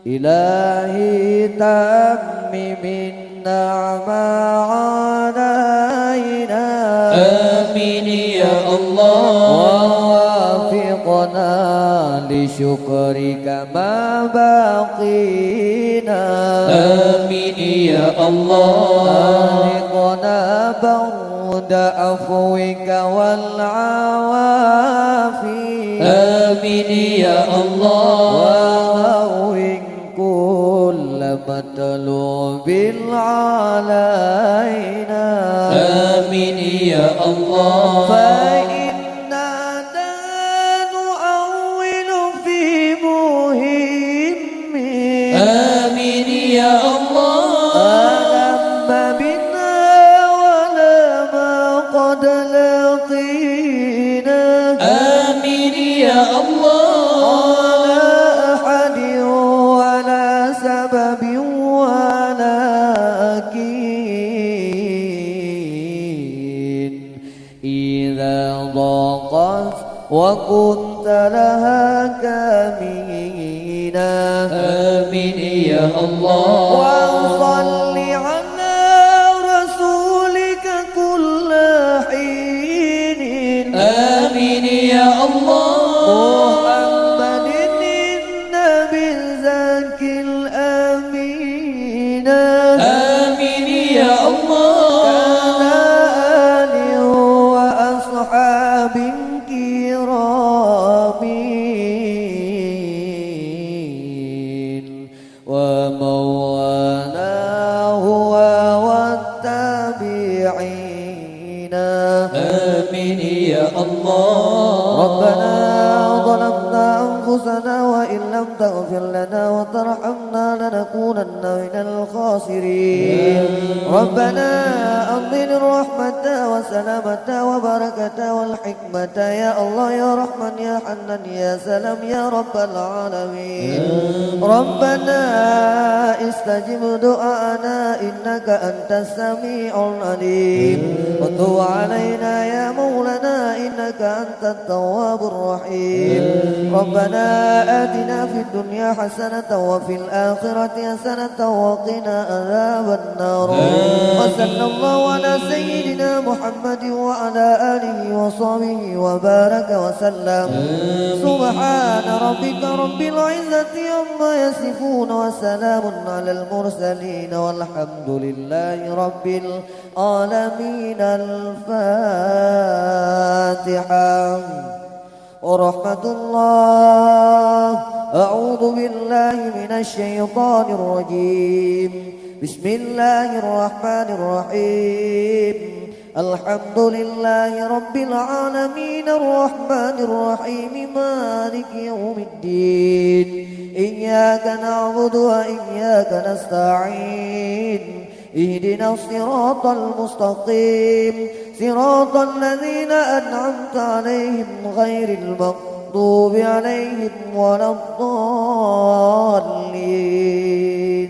إلهي تمم النعمة علينا آمين يا الله ووافقنا لشكرك ما بقينا آمين يا الله أذقنا برد عفوك والعوافي آمين يا الله وهون كل مطلوب علينا آمين يا الله فإننا نؤول في مهم آمين يا الله ألم بنا ولا ما قد لقينا آمين يا الله ولا أحد ولا سبب ولكن إذا ضاقت وكنت لها كمينا آمين يا الله وصل على رسولك كل حين آمين يا الله محمد النبي الزكي الأمين آمين يا الله على آله وأصحاب كرامين وموالاه والتابعين آمين يا الله ربنا ظلمنا أنفسنا وإن لم تغفر لنا وترحمنا لنكونن من الخاسرين ربنا أنزل الرحمة وسلامة وبركة والحكمة يا الله يا رحمن يا حنان يا سلام يا رب العالمين ربنا استجب دعاءنا إنك أنت السميع العليم وتب علينا يا مولانا إنك أنت التواب الرحيم ربنا آتنا في الدنيا حسنة وفي الآخرة حسنة وقنا عذاب النار وصلى الله على سيدنا محمد وعلى آله وصحبه وبارك وسلم سبحان ربك رب العزة عما يصفون وسلام على المرسلين والحمد لله رب العالمين الفاتحة ورحمة الله أعوذ بالله من الشيطان الرجيم بسم الله الرحمن الرحيم الحمد لله رب العالمين الرحمن الرحيم مالك يوم الدين إياك نعبد وإياك نستعين اهدنا الصراط المستقيم صراط الذين أنعمت عليهم غير المغضوب عليهم ولا الضالين